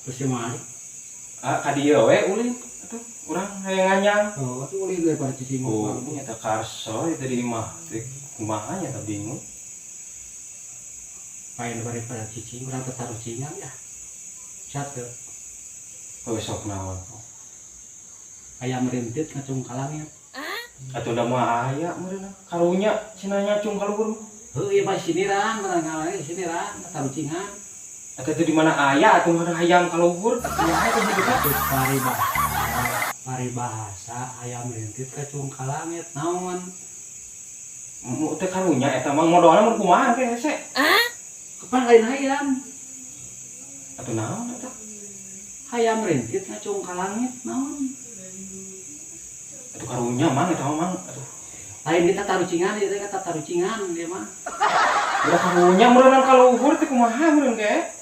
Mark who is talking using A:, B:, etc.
A: Terus yang
B: Ka dieu we ulin atuh urang hayang nganyang.
A: oh itu boleh daripada cicing.
B: Oh nyata karso itu di imah teh kumaha nya teh bingung.
A: Main daripada cicing urang taruh cingan ya. Cat ke
B: Oh sok naon.
A: ayam rintit ngacung ka langit.
B: Atuh da mah aya meureunna karunya cenah nyacung ka luhur.
A: Heuh ieu mah siniran barangkali siniran taruh cingan.
B: Atuh di mana aya atuh mah hayam ka luhur. Kumaha teh gitu.
A: Paribahasa ayam rintit ngacung ka langit naon?
B: Mu teh karunya eta mah modalna mun kumaha ke hese.
A: Kapan lain hayam?
B: Atuh naon eta?
A: Hayam rintit ngacung ka langit naon?
B: Atuh karunya mang eta mah atuh.
A: Lain kita taruh cingan ieu teh kata taruh cingan dia mah.
B: Udah karunya meureunna ka luhur teh kumaha meureun ge?